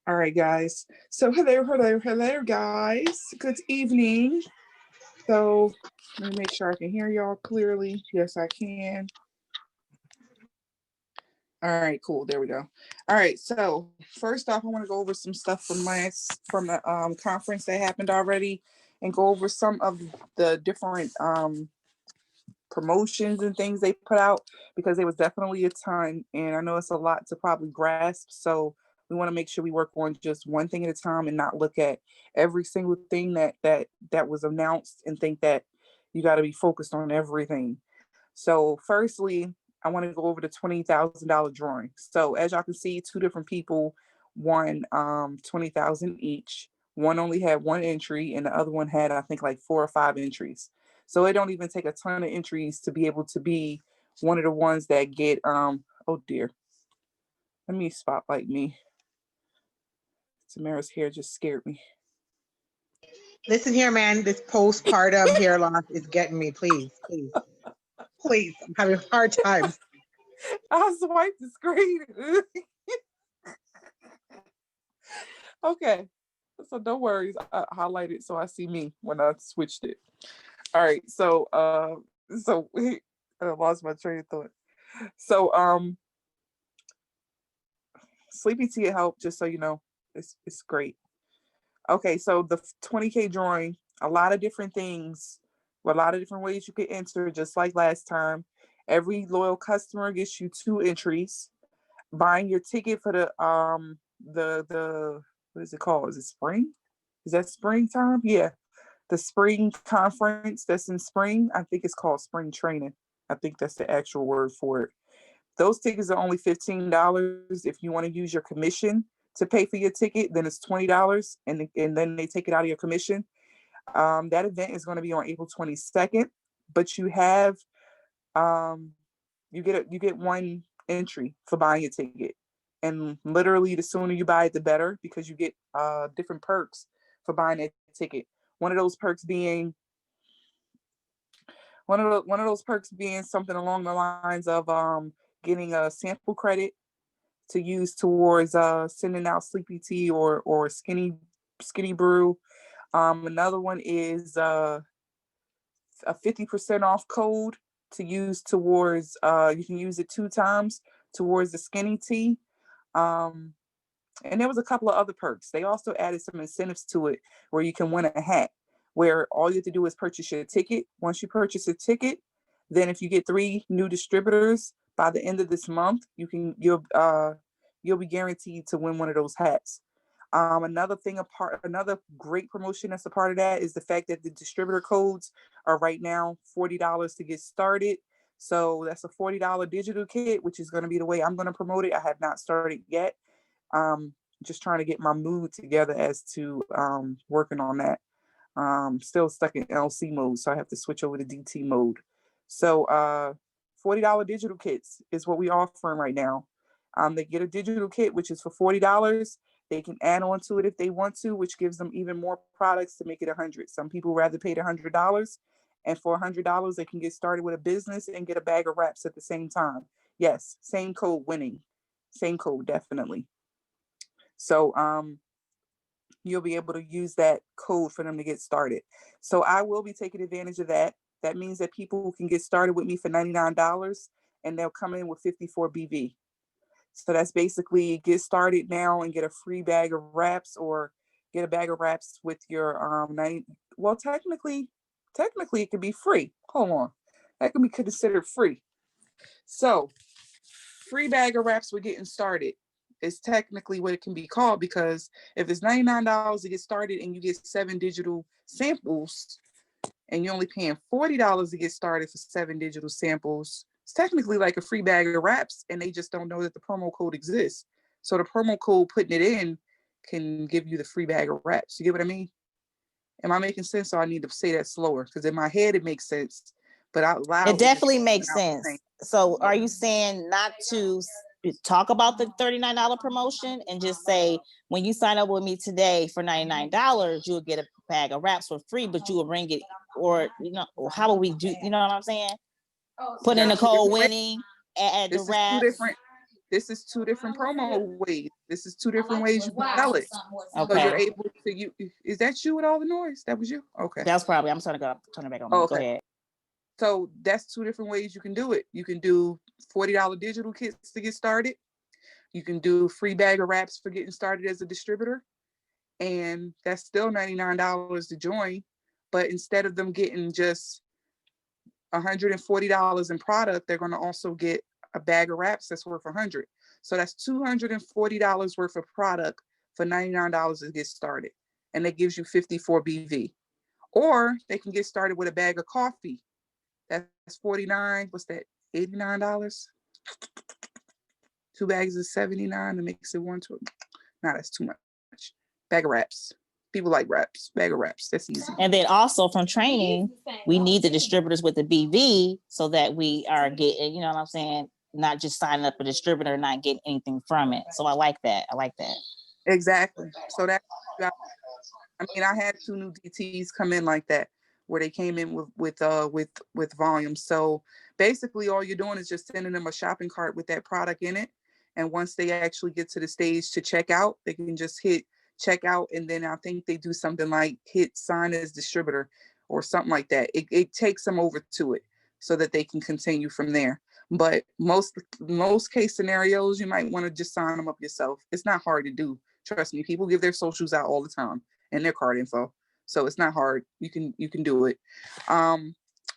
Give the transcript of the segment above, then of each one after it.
All right, guys. So hello, guys. Good evening. So let me make sure I can hear y'all clearly. Yes, I can. All right, cool. There we go. All right. So first off, I want to go over some stuff from the conference that happened already, and go over some of the different promotions and things they put out because there was definitely a ton, and I know it's a lot to probably grasp. So we want to make sure we work on just one thing at a time and not look at every single thing that was announced and think that you got to be focused on everything. So firstly, I want to go over the $20,000 drawing. So as y'all can see, two different people won 20,000 each. One only had one entry and the other one had, I think, like 4 or 5 entries. So it don't even take a ton of entries to be able to be one of the ones that get oh dear. Let me spotlight me. Tamara's hair just scared me. Listen here, man. This postpartum hair loss is getting me. Please, please, please. I'm having a hard time. I swiped the screen. Okay. So don't worry. I highlighted so I see me when I switched it. All right. So I lost my train of thought. So Sleepy Tea help, just so you know. It's great. Okay, so the 20K drawing, a lot of different things, a lot of different ways you could enter, just like last time. Every loyal customer gets you 2 entries. Buying your ticket for the what is it called? Is it spring? Is that springtime? Yeah. The spring conference that's in spring. I think it's called spring training. I think that's the actual word for it. Those tickets are only $15. If you want to use your commission to pay for your ticket, then it's $20, and then they take it out of your commission. That event is going to be on April 22nd, but you have you get one entry for buying your ticket, and literally the sooner you buy it, the better, because you get different perks for buying that ticket. One of those perks being one of those perks being something along the lines of getting a sample credit to use towards sending out sleepy tea or skinny brew. Another one is a 50% off code to use towards you can use it 2 times towards the skinny tea. Um, and there was a couple of other perks. They also added some incentives to it where you can win a hat, where all you have to do is purchase your ticket. Once you purchase a ticket, then if you get 3 new distributors by the end of this month, you'll be guaranteed to win one of those hats. Another great promotion that's a part of that is the fact that the distributor codes are right now $40 to get started. So that's a $40 digital kit, which is going to be the way I'm going to promote it. I have not started yet. Just trying to get my mood together as to working on that. Still stuck in LC mode, so I have to switch over to DT mode. So $40 digital kits is what we're offering right now. They get a digital kit, which is for $40. They can add on to it if they want to, which gives them even more products to make it 100. Some people rather pay the $100, and for $100, they can get started with a business and get a bag of wraps at the same time. Yes, same code winning, same code definitely. So you'll be able to use that code for them to get started. So I will be taking advantage of that. That means that people can get started with me for $99 and they'll come in with 54 BV. So that's basically get started now and get a free bag of wraps, or get a bag of wraps with your 90. Well, technically it could be free. Hold on. That can be considered free. So free bag of wraps, we're getting started. Is technically what it can be called, because if it's $99 to get started and you get 7 digital samples and you're only paying $40 to get started for 7 digital samples, it's technically like a free bag of wraps, and they just don't know that the promo code exists. So the promo code, putting it in, can give you the free bag of wraps. You get what I mean? Am I making sense? Or I need to say that slower, because in my head it makes sense, but out loud it definitely makes sense. So are you saying not to talk about the $39 promotion and just say, when you sign up with me today for $99, you'll get a bag of wraps for free, but you will bring it, or how will we do, you know what I'm saying? Put in the code winning, add the wraps. This is two different promo ways. This is two different ways you can sell it. So you're Okay. able to, you, is that you with all the noise? That was you? Okay. That's probably, I'm trying to turn it back on. Oh, Go okay. ahead. So that's two different ways you can do it. You can do $40 digital kits to get started. You can do free bag of wraps for getting started as a distributor. And that's still $99 to join. But instead of them getting just $140 in product, they're going to also get a bag of wraps that's worth $100. So that's $240 worth of product for $99 to get started. And that gives you 54 BV. Or they can get started with a bag of coffee. That's 49. What's that? $89. Two bags is 79. That makes it 120. Nah, that's too much. Bag of wraps. People like wraps. Bag of wraps. That's easy. And then also from Trainjng, we need the distributors with the BV so that we are getting, you know what I'm saying, not just signing up a distributor and not getting anything from it. So I like that. I like that. Exactly. So that, I mean, I had two new DTs come in like that, where they came in with volume. So basically, all you're doing is just sending them a shopping cart with that product in it. And once they actually get to the stage to check out, they can just hit check out, and then I think they do something like hit sign as distributor or something like that. It takes them over to it so that they can continue from there. But most case scenarios, you might want to just sign them up yourself. It's not hard to do. Trust me, people give their socials out all the time and their card info. So it's not hard. You can do it.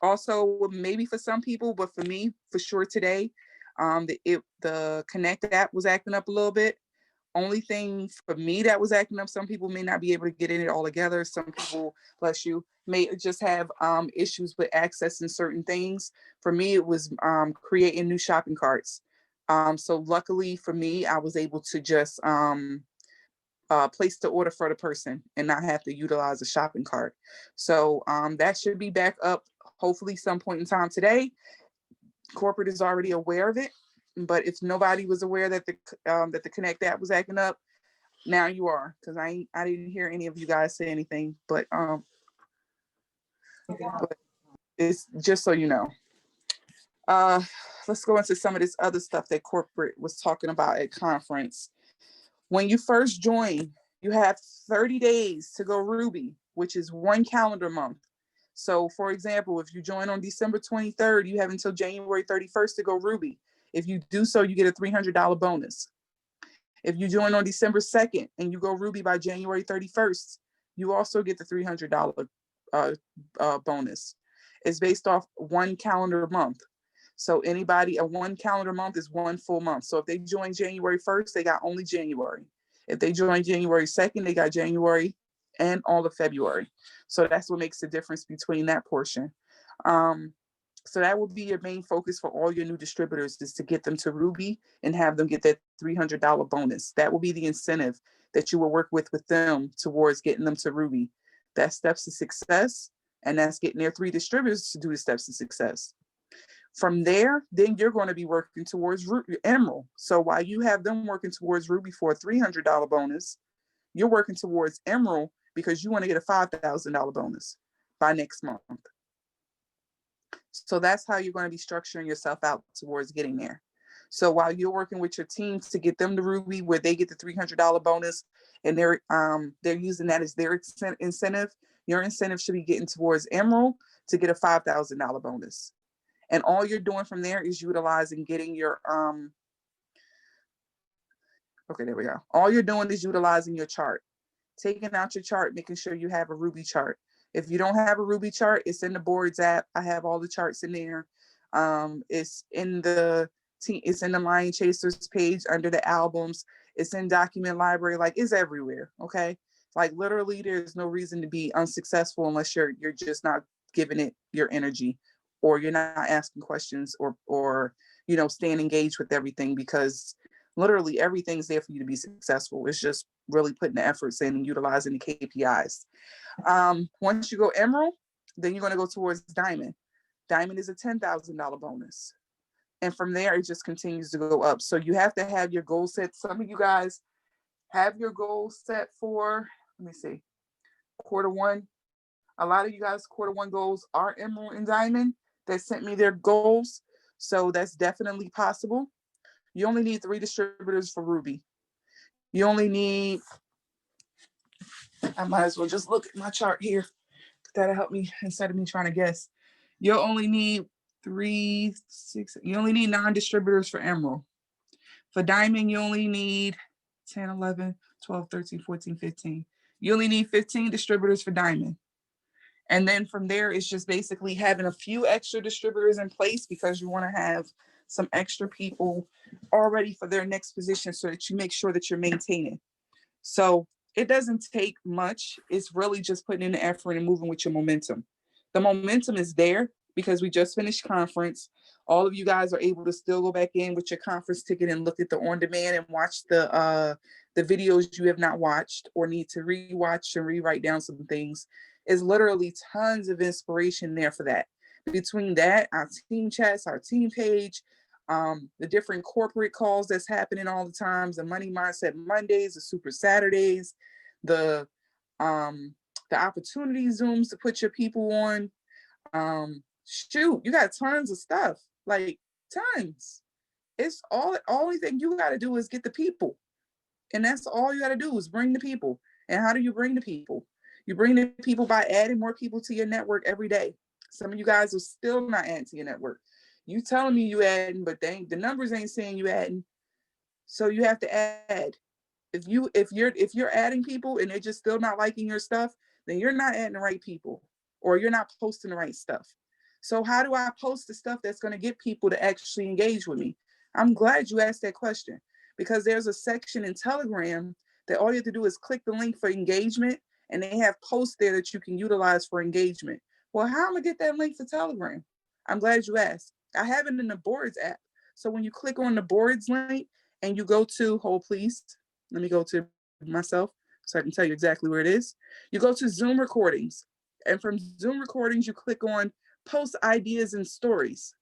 Also, maybe for some people, but for me, for sure today, the Connect app was acting up a little bit. Only thing for me that was acting up, some people may not be able to get in it all together. Some people, bless you, may just have issues with accessing certain things. For me, it was creating new shopping carts. So luckily for me, I was able to just place the order for the person and not have to utilize a shopping cart. So that should be back up hopefully some point in time today. Corporate is already aware of it, but if nobody was aware that the Connect app was acting up, now you are, because I didn't hear any of you guys say anything, but it's just so you know. Let's go into some of this other stuff that corporate was talking about at conference. When you first join, you have 30 days to go Ruby, which is 1 calendar month. So for example, if you join on December 23rd, you have until January 31st to go Ruby. If you do so, you get a $300 bonus. If you join on December 2nd and you go Ruby by January 31st, you also get the $300 bonus. It's based off 1 calendar month. So a 1 calendar month is 1 full month. So if they join January 1st, they got only January. If they join January 2nd, they got January and all of February. So that's what makes the difference between that portion. So that will be your main focus for all your new distributors, is to get them to Ruby and have them get that $300 bonus. That will be the incentive that you will work with them towards getting them to Ruby. That's steps to success, and that's getting their 3 distributors to do the steps to success. From there, then you're going to be working towards Emerald. So while you have them working towards Ruby for a $300 bonus, you're working towards Emerald because you want to get a $5,000 bonus by next month. So that's how you're going to be structuring yourself out towards getting there. So while you're working with your team to get them to Ruby, where they get the $300 bonus, and they're using that as their incentive, your incentive should be getting towards Emerald to get a $5,000 bonus. And all you're doing from there is utilizing getting your okay, there we go. All you're doing is utilizing your chart, taking out your chart, making sure you have a Ruby chart. If you don't have a Ruby chart, it's in the boards app. I have all the charts in there. It's in the Lion Chasers page under the albums. It's in document library. Like, it's everywhere. Okay, like literally, there's no reason to be unsuccessful unless you're just not giving it your energy, or you're not asking questions, or staying engaged with everything, because literally everything's there for you to be successful. It's just really putting the efforts in and utilizing the KPIs. Once you go Emerald, then you're going to go towards Diamond. Diamond is a $10,000 bonus. And from there, it just continues to go up. So you have to have your goal set. Some of you guys have your goals set for, let me see, Q1. A lot of you guys, Q1 goals are Emerald and Diamond that sent me their goals. So that's definitely possible. You only need 3 distributors for Ruby. You only need, I might as well just look at my chart here. That'll help me instead of me trying to guess. You'll only need 3, 6, you only need 9 distributors for Emerald. For Diamond, you only need 10, 11, 12, 13, 14, 15. You only need 15 distributors for Diamond. And then from there, it's just basically having a few extra distributors in place because you want to have some extra people already for their next position so that you make sure that you're maintaining. So it doesn't take much. It's really just putting in the effort and moving with your momentum. The momentum is there because we just finished conference. All of you guys are able to still go back in with your conference ticket and look at the on-demand and watch the videos you have not watched or need to rewatch and rewrite down some things. Is literally tons of inspiration there for that. Between that, our team chats, our team page, the different corporate calls that's happening all the times, the Money Mindset Mondays, the Super Saturdays, the opportunity Zooms to put your people on. Shoot, you got tons of stuff, like tons. It's only thing you got to do is get the people. And that's all you got to do is bring the people. And how do you bring the people? You bring the people by adding more people to your network every day. Some of you guys are still not adding to your network. You telling me you adding, but the numbers ain't saying you adding. So you have to add. If you're adding people and they're just still not liking your stuff, then you're not adding the right people or you're not posting the right stuff. So how do I post the stuff that's going to get people to actually engage with me? I'm glad you asked that question because there's a section in Telegram that all you have to do is click the link for engagement and they have posts there that you can utilize for engagement. Well, how am I gonna get that link for Telegram? I'm glad you asked. I have it in the boards app. So when you click on the boards link and you go to, hold please, let me go to myself so I can tell you exactly where it is. You go to Zoom recordings and from Zoom recordings, you click on post ideas and stories.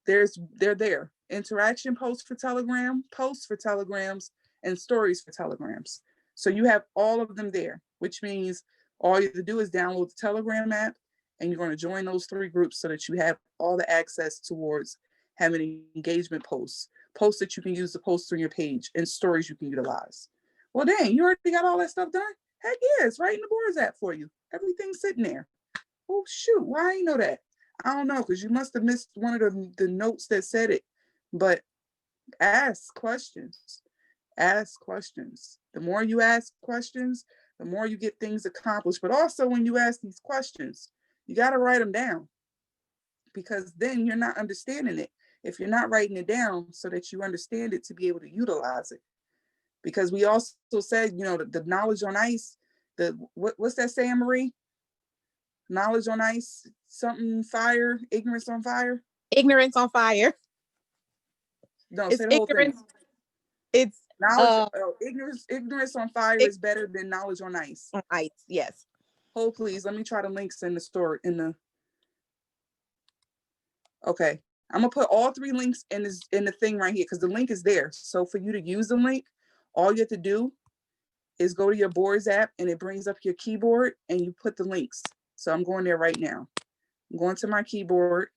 They're there. Interaction posts for Telegram, posts for Telegrams, and stories for Telegrams. So you have all of them there, which means all you have to do is download the Telegram app and you're going to join those 3 groups so that you have all the access towards having engagement posts that you can use to post on your page and stories you can utilize. Well, dang, you already got all that stuff done? Heck yeah, it's right in the boards app for you. Everything's sitting there. Oh, shoot, why I ain't know that? I don't know, because you must have missed one of the notes that said it. But ask questions. Ask questions. The more you ask questions, the more you get things accomplished. But also when you ask these questions, you got to write them down because then you're not understanding it. If you're not writing it down so that you understand it to be able to utilize it. Because we also said, you know, the knowledge on ice, what's that saying, Marie? Knowledge on ice, something fire, ignorance on fire. Ignorance on fire. No, It's say the whole thing. It's knowledge. Ignorance on fire is better than knowledge on ice. On ice, yes. Hold please. Let me try the links in the store Okay, I'm gonna put all 3 links in the thing right here because the link is there. So for you to use the link, all you have to do is go to your boards app and it brings up your keyboard and you put the links. So I'm going there right now. I'm going to my keyboard.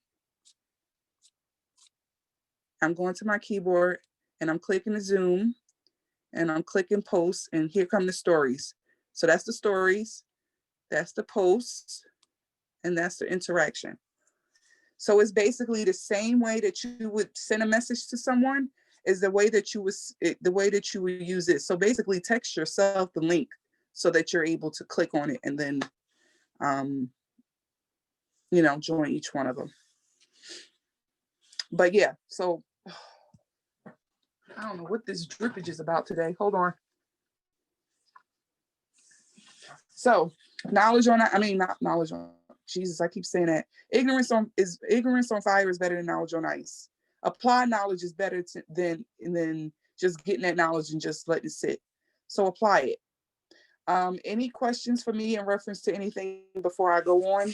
I'm going to my keyboard and I'm clicking the Zoom and I'm clicking posts and here come the stories. So that's the stories, that's the posts, and that's the interaction. So it's basically the same way that you would send a message to someone is the way that you would use it. So basically text yourself the link so that you're able to click on it and then join each one of them. But yeah, so I don't know what this drippage is about today. Hold on. So not knowledge on, Jesus, I keep saying that. Ignorance on fire is better than knowledge on ice. Applied knowledge is better than just getting that knowledge and just letting it sit. So apply it. Any questions for me in reference to anything before I go on?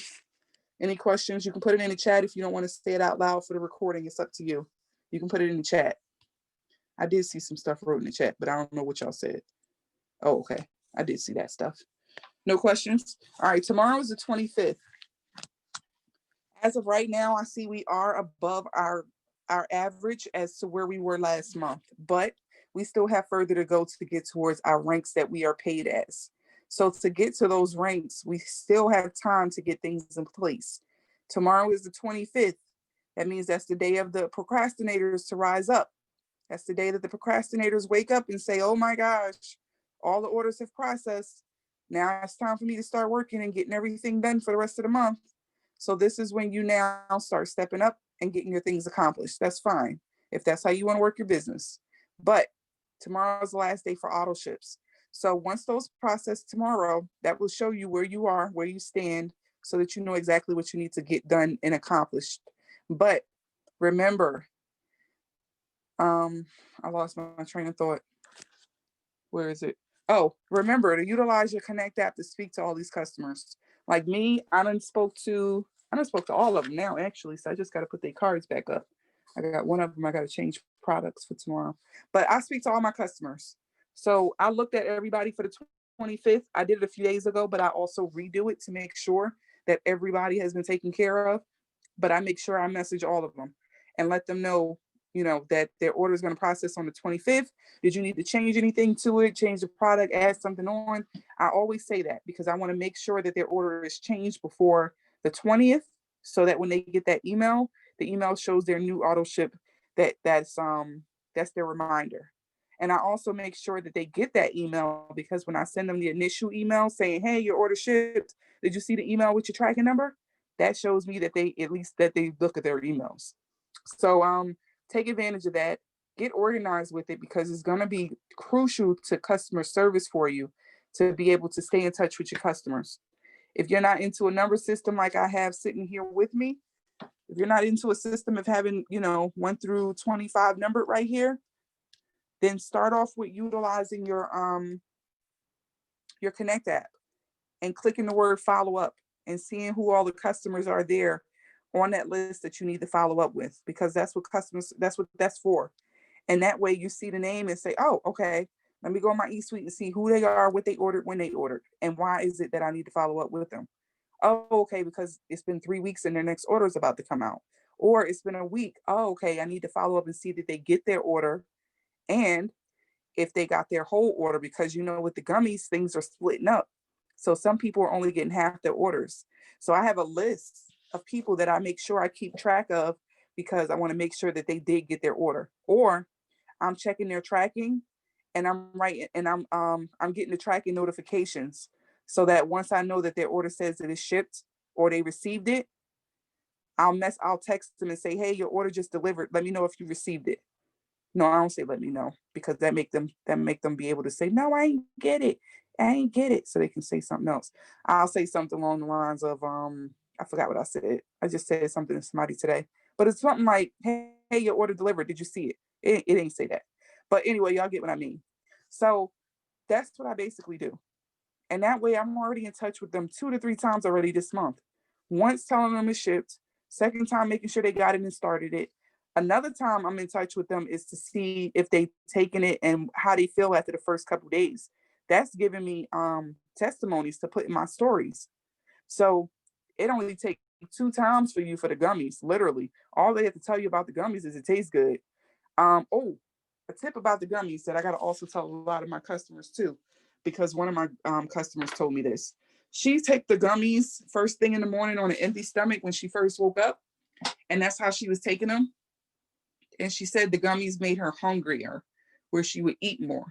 Any questions? You can put it in the chat if you don't want to say it out loud for the recording. It's up to you. You can put it in the chat. I did see some stuff wrote in the chat, but I don't know what y'all said. Oh, okay. I did see that stuff. No questions? All right, tomorrow is the 25th. As of right now, I see we are above our our average as to where we were last month, but we still have further to go to get towards our ranks that we are paid as. So to get to those ranks, we still have time to get things in place. Tomorrow is the 25th. That means that's the day of the procrastinators to rise up. That's the day that the procrastinators wake up and say, oh my gosh, all the orders have processed. Now it's time for me to start working and getting everything done for the rest of the month. So this is when you now start stepping up and getting your things accomplished. That's fine if that's how you want to work your business. But tomorrow's the last day for auto ships. So once those process tomorrow, that will show you where you are, where you stand, so that you know exactly what you need to get done and accomplished. But remember, I lost my train of thought. Where is it? Oh, remember to utilize your Connect app to speak to all these customers. Like me, I done spoke to all of them now, actually. So I just got to put their cards back up. I got one of them, I got to change products for tomorrow. But I speak to all my customers. So I looked at everybody for the 25th. I did it a few days ago, but I also redo it to make sure that everybody has been taken care of. But I make sure I message all of them and let them know, that their order is going to process on the 25th. Did you need to change anything to it? Change the product, add something on? I always say that because I want to make sure that their order is changed before the 20th, so that when they get that email, the email shows their new auto ship. That's their reminder. And I also make sure that they get that email, because when I send them the initial email saying, hey, your order shipped, did you see the email with your tracking number? That shows me that they look at their emails. So take advantage of that. Get organized with it, because it's going to be crucial to customer service for you to be able to stay in touch with your customers. If you're not into a number system like I have sitting here with me, if you're not into a system of having, 1 through 25 numbered right here, then start off with utilizing your Connect app and clicking the word follow up and seeing who all the customers are there on that list that you need to follow up with, because that's what that's for. And that way you see the name and say, oh, okay, let me go on my eSuite and see who they are, what they ordered, when they ordered, and why is it that I need to follow up with them. Oh, okay, because it's been 3 weeks and their next order is about to come out. Or it's been a week. Oh, okay, I need to follow up and see that they get their order, and if they got their whole order, because with the gummies, things are splitting up. So some people are only getting half their orders. So I have a list of people that I make sure I keep track of, because I want to make sure that they did get their order. Or I'm checking their tracking, and I'm getting the tracking notifications, so that once I know that their order says that it's shipped or they received it, I'll text them and say, hey, your order just delivered. Let me know if you received it. No, I don't say let me know, because that make them be able to say, no, I ain't get it. I ain't get it. So they can say something else. I'll say something along the lines of, I forgot what I said. I just said something to somebody today, but it's something like, hey, your order delivered. Did you see it? It ain't say that. But anyway, y'all get what I mean. So that's what I basically do. And that way I'm already in touch with them 2 to 3 times already this month. Once telling them it's shipped, second time making sure they got it and started it. Another time I'm in touch with them is to see if they've taken it and how they feel after the first couple of days. That's giving me testimonies to put in my stories. So it only takes 2 times for you for the gummies, literally. All they have to tell you about the gummies is it tastes good. A tip about the gummies that I got to also tell a lot of my customers too, because one of my customers told me this. She take the gummies first thing in the morning on an empty stomach when she first woke up, and that's how she was taking them. And she said the gummies made her hungrier, where she would eat more.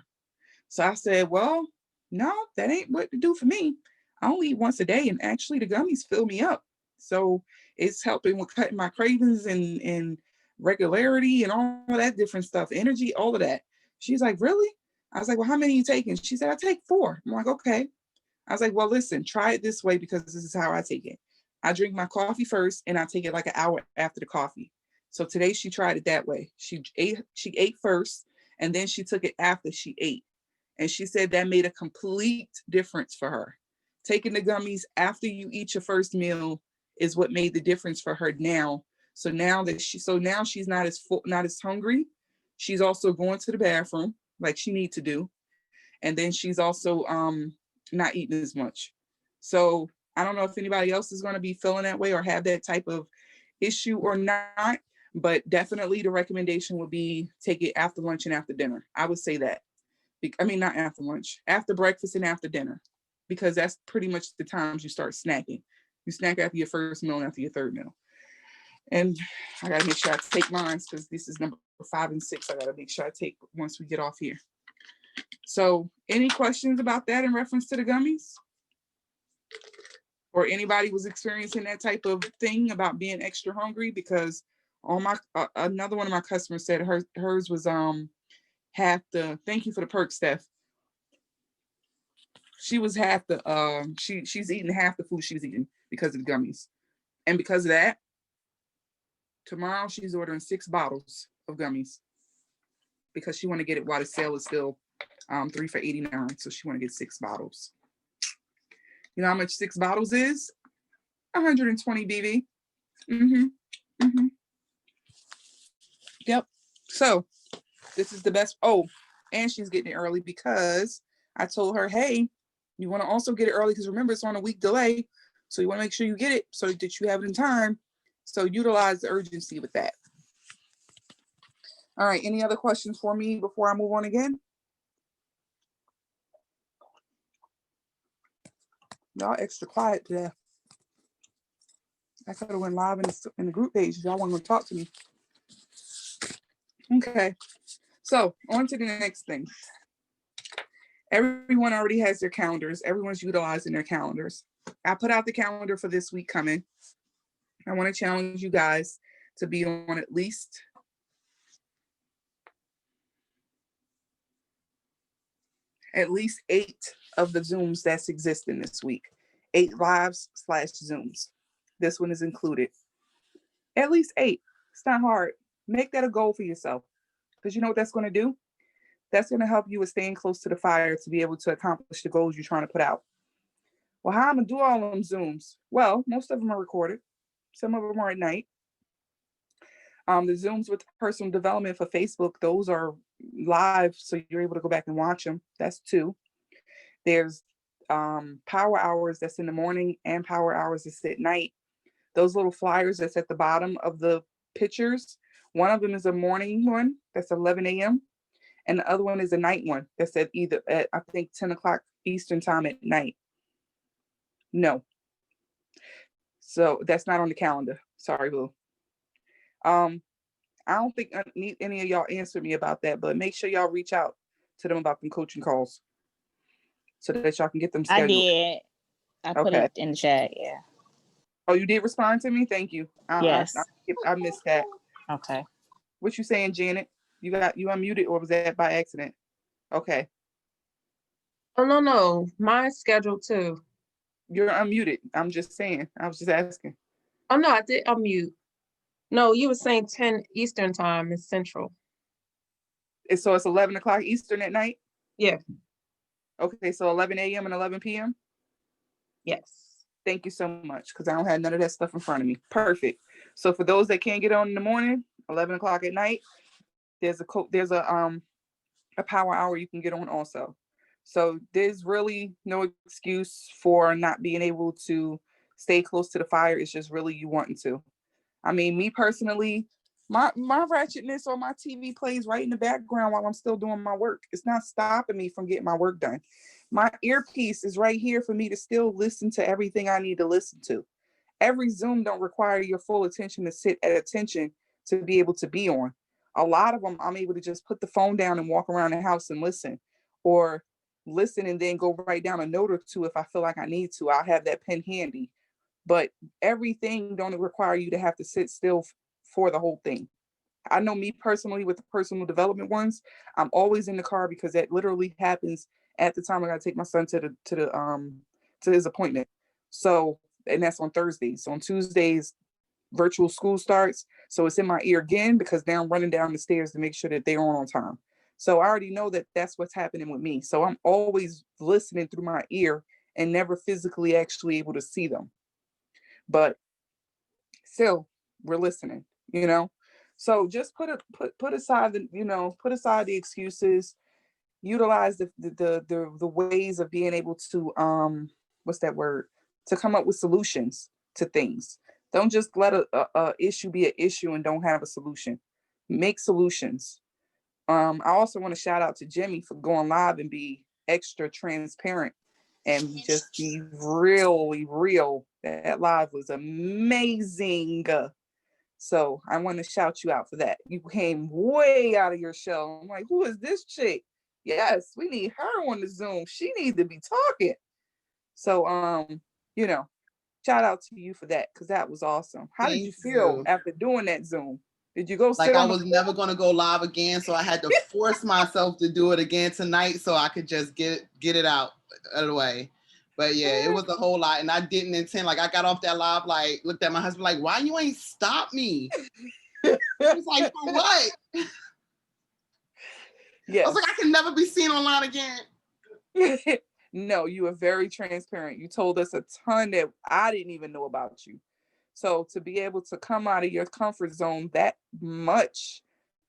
So I said, well, no, that ain't what to do for me. I only eat once a day, and actually the gummies fill me up. So it's helping with cutting my cravings and regularity and all that different stuff, energy, all of that. She's like, really? I was like, well, how many are you taking? She said, I take 4. I'm like, okay. I was like, well, listen, try it this way, because this is how I take it. I drink my coffee first, and I take it like an hour after the coffee. So today she tried it that way. She ate first, and then she took it after she ate. And she said that made a complete difference for her. Taking the gummies after you eat your first meal is what made the difference for her now. So now she's not as full, not as hungry. She's also going to the bathroom like she needs to do. And then she's also not eating as much. So I don't know if anybody else is going to be feeling that way or have that type of issue or not, But definitely the recommendation would be take it after lunch and after dinner. I would say that. I mean, not after lunch, after breakfast and after dinner, because that's pretty much the times you start snacking. You snack after your first meal and after your third meal. And I gotta make sure I take mine because this is number 5 and 6. I gotta make sure I take once we get off here. So any questions about that in reference to the gummies? Or anybody was experiencing that type of thing about being extra hungry? Because on my another one of my customers said hers was half the, thank you for the perk, Steph. She was half the she's eating half the food she was eating because of the gummies. And because of that, tomorrow she's ordering 6 bottles of gummies because she want to get it while the sale is still 3 for $89. So she want to get 6 bottles. You know how much 6 bottles is? 120 BV. Yep. So this is the best. Oh, and she's getting it early because I told her, hey, you want to also get it early because remember it's on a week delay. So you want to make sure you get it so that you have it in time. So utilize the urgency with that. All right. Any other questions for me before I move on again? Y'all extra quiet today. I could have went live in the group page. Y'all want to talk to me. Okay. So on to the next thing. Everyone already has their calendars. Everyone's utilizing their calendars. I put out the calendar for this week coming. I want to challenge you guys to be on at least at least 8 of the Zooms that's existing this week. 8 lives/Zooms. This one is included. At least 8. It's not hard. Make that a goal for yourself. Because you know what that's going to do? That's going to help you with staying close to the fire to be able to accomplish the goals you're trying to put out. Well, how I'm going to do all of them Zooms? Well, most of them are recorded. Some of them are at night. The Zooms with personal development for Facebook, those are live, so you're able to go back and watch them. That's 2. There's power hours that's in the morning and power hours that's at night. Those little flyers that's at the bottom of the pictures, one of them is a morning one, that's 11 a.m. And the other one is a night one that's at either at, I think, 10 o'clock Eastern time at night. No. So that's not on the calendar. Sorry, Boo. I don't think any of y'all answered me about that, but make sure y'all reach out to them about them coaching calls so that y'all can get them scheduled. I did. I put it in the chat, yeah. Oh, you did respond to me? Thank you. Yes. I missed that. Okay. What you saying, Janet? You unmuted, or was that by accident? Okay. Oh, no. Mine's scheduled too. You're unmuted. I'm just saying. I was just asking. Oh, no, I did unmute. No, you were saying 10 Eastern time is Central. So it's 11 o'clock Eastern at night? Yeah. Okay, so 11 a.m. and 11 p.m.? Yes. Thank you so much, because I don't have none of that stuff in front of me. Perfect. So for those that can't get on in the morning, 11 o'clock at night, there's a power hour you can get on also. So there's really no excuse for not being able to stay close to the fire. It's just really you wanting to. I mean, me personally, my ratchetness on my TV plays right in the background while I'm still doing my work. It's not stopping me from getting my work done. My earpiece is right here for me to still listen to everything I need to listen to. Every Zoom don't require your full attention to sit at attention to be able to be on. A lot of them, I'm able to just put the phone down and walk around the house and listen, or listen and then go write down a note or two if I feel like I need to. I'll have that pen handy. But everything don't require you to have to sit still for the whole thing. I know me personally with the personal development ones, I'm always in the car because that literally happens at the time I gotta take my son to his appointment. So, and that's on Thursdays. So on Tuesdays, virtual school starts. So it's in my ear again because now I'm running down the stairs to make sure that they're on time. So I already know that that's what's happening with me. So I'm always listening through my ear and never physically actually able to see them. But still, we're listening, you know? So just put aside the excuses, utilize the ways of being able to, what's that word? To come up with solutions to things. Don't just let a issue be an issue and don't have a solution. Make solutions. I also want to shout out to Jimmy for going live and be extra transparent and just be really real. That live was amazing. So I want to shout you out for that. You came way out of your shell. I'm like, who is this chick? Yes, we need her on the Zoom. She needs to be talking. So, you know, shout out to you for that because that was awesome. How did you Thank feel you. after doing that Zoom? Did you go Like sit I on the was never going to go live again, so I had to force myself to do it again tonight so I could just get it out of the way. But yeah, it was a whole lot, and I didn't intend. Like I got off that live, like looked at my husband, like, "Why you ain't stop me?" He's like, "For what?" Yes. I was like, "I can never be seen online again." No, you were very transparent. You told us a ton that I didn't even know about you. So to be able to come out of your comfort zone that much,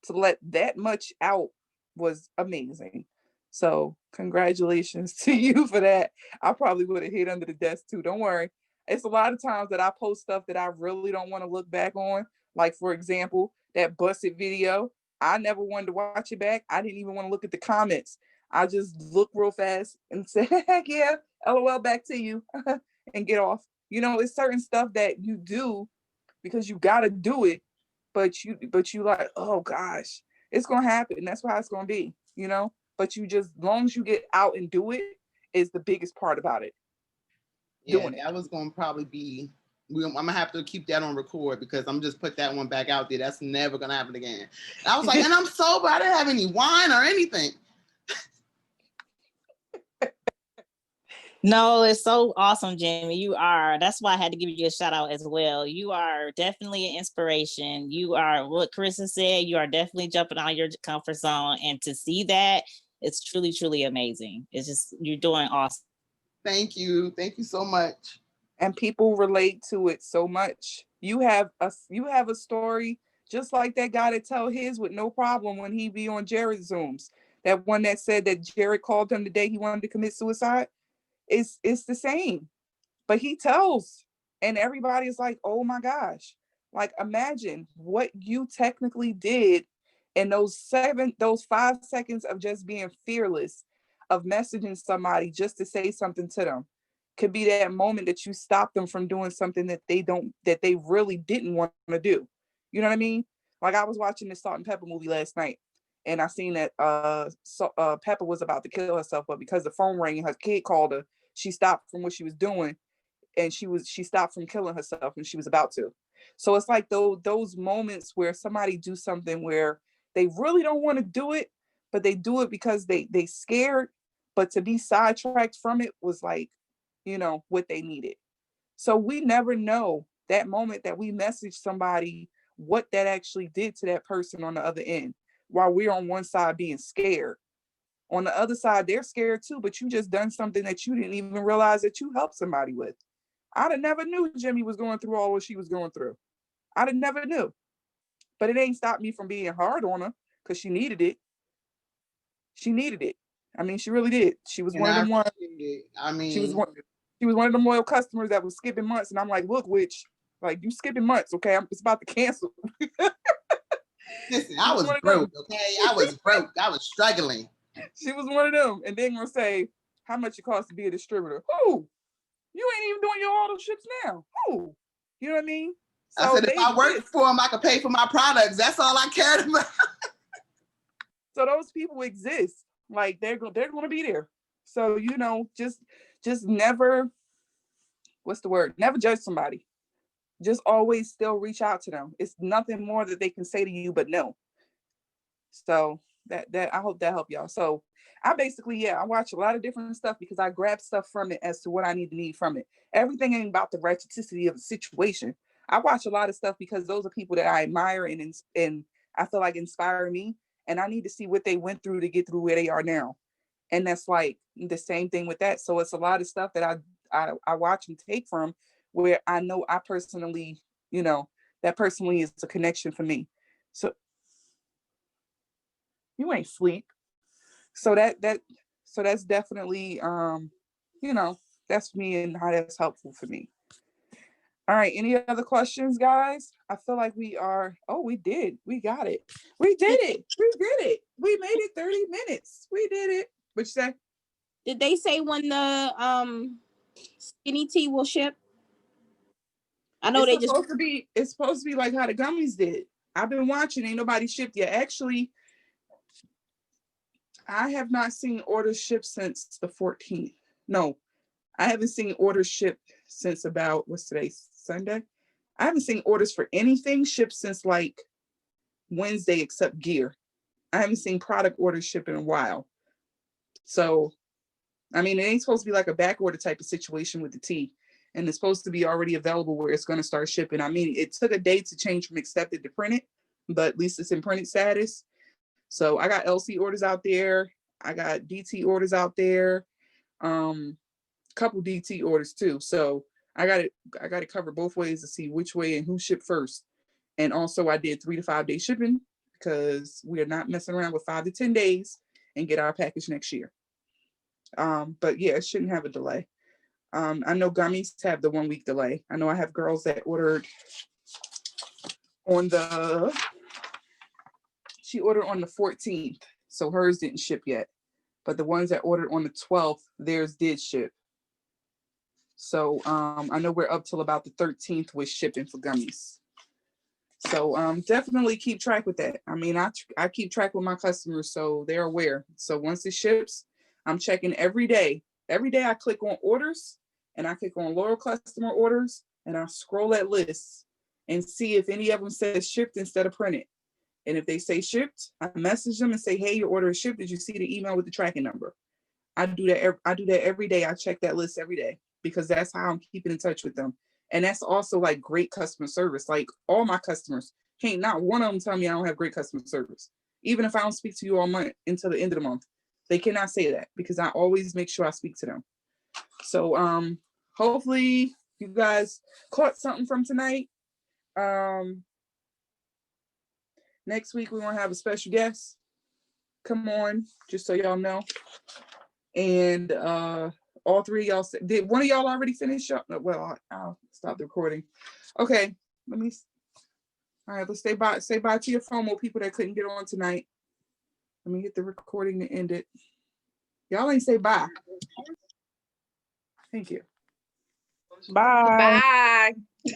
to let that much out was amazing. So congratulations to you for that. I probably would have hid under the desk too. Don't worry. It's a lot of times that I post stuff that I really don't want to look back on. Like for example, that busted video. I never wanted to watch it back. I didn't even want to look at the comments. I just look real fast and say, heck yeah, LOL, back to you, and get off. It's certain stuff that you do because you got to do it, but you like, oh gosh, it's gonna happen. That's how it's gonna be. But you just, as long as you get out and do it, is the biggest part about it. Yeah, Doing it. that was going to probably be. I'm gonna have to keep that on record because I'm just put that one back out there. That's never gonna happen again. And I was like, and I'm sober. I didn't have any wine or anything. No, it's so awesome, Jimmy. You are. That's why I had to give you a shout out as well. You are definitely an inspiration. You are what Carissa said. You are definitely jumping out of your comfort zone, and to see that, it's truly, truly amazing. It's just you're doing awesome. Thank you so much. And people relate to it so much. You have a story just like that guy that tell his with no problem when he be on Jared's Zooms. That one that said that Jared called him the day he wanted to commit suicide. It's the same, but he tells, and everybody is like, oh my gosh, like imagine what you technically did in those 5 seconds of just being fearless, of messaging somebody just to say something to them, could be that moment that you stop them from doing something that they really didn't want to do. You know what I mean? Like I was watching this Salt and Pepper movie last night, and I seen that Pepper was about to kill herself, but because the phone rang and her kid called her, she stopped from what she was doing, and she stopped from killing herself when she was about to. So it's like those moments where somebody do something where they really don't want to do it, but they do it because they scared, but to be sidetracked from it was like, what they needed. So we never know that moment that we message somebody what that actually did to that person on the other end, while we're on one side being scared. On the other side, they're scared too, but you just done something that you didn't even realize that you helped somebody with. I'd have never knew Jimmy was going through all what she was going through. I'd have never knew. But it ain't stopped me from being hard on her because she needed it. She needed it. I mean, she really did. She was one of them ones. I mean, She was one of them loyal customers that was skipping months, and I'm like, look, witch, like you skipping months, okay? It's about to cancel. Listen, I was broke, okay? I was broke. I was struggling. She was one of them, and then gonna say how much it costs to be a distributor. Who? You ain't even doing your auto ships now. Who? You know what I mean? So I said if I worked for them, I could pay for my products. That's all I cared about. So those people exist. Like they're going to be there. So just never. What's the word? Never judge somebody. Just always still reach out to them. It's nothing more that they can say to you but no. So that I hope that helped y'all. So I basically, I watch a lot of different stuff because I grab stuff from it as to what I need from it. Everything ain't about the ratcheticity of the situation. I watch a lot of stuff because those are people that I admire and I feel like inspire me. And I need to see what they went through to get through where they are now. And that's like the same thing with that. So it's a lot of stuff that I watch and take from where I know I personally, that personally is a connection for me. So you ain't sleep. So that's definitely that's me and how that's helpful for me. All right, any other questions, guys? I feel like we are, oh, we did. We got it. We did it. We did it. We made it 30 minutes. We did it. What you say? Did they say when the skinny tea will ship? I know It's supposed to be like how the gummies did. I've been watching, ain't nobody shipped yet. Actually, I have not seen orders shipped since the 14th. No, I haven't seen orders shipped since about, what's today, Sunday? I haven't seen orders for anything shipped since like Wednesday except gear. I haven't seen product orders ship in a while. So, I mean, it ain't supposed to be like a back order type of situation with the tea. And it's supposed to be already available where it's going to start shipping. I mean, it took a day to change from accepted to printed, but at least it's in printed status. So I got LC orders out there. I got DT orders out there. Couple DT orders too. So I got it covered both ways to see which way and who shipped first. And also I did 3 to 5 day shipping because we are not messing around with 5 to 10 days and get our package next year. But yeah, it shouldn't have a delay. I know gummies have the 1 week delay. I know I have girls that ordered she ordered on the 14th. So hers didn't ship yet. But the ones that ordered on the 12th, theirs did ship. So I know we're up till about the 13th with shipping for gummies. So definitely keep track with that. I mean, I keep track with my customers so they're aware. So once it ships, I'm checking every day. Every day I click on orders and I click on loyal customer orders and I scroll that list and see if any of them says shipped instead of printed. And if they say shipped, I message them and say, hey, your order is shipped. Did you see the email with the tracking number? I do that every day. I check that list every day because that's how I'm keeping in touch with them. And that's also like great customer service. Like all my customers, can't not one of them tell me I don't have great customer service. Even if I don't speak to you all month until the end of the month, they cannot say that because I always make sure I speak to them. So hopefully you guys caught something from tonight. Next week we're gonna have a special guest come on, just so y'all know. And all three of y'all did one of y'all already finish up? Well, I'll stop the recording. Okay, all right, let's say bye to your FOMO people that couldn't get on tonight. Let me hit the recording to end it. Y'all ain't say bye. Thank you. Bye. Bye.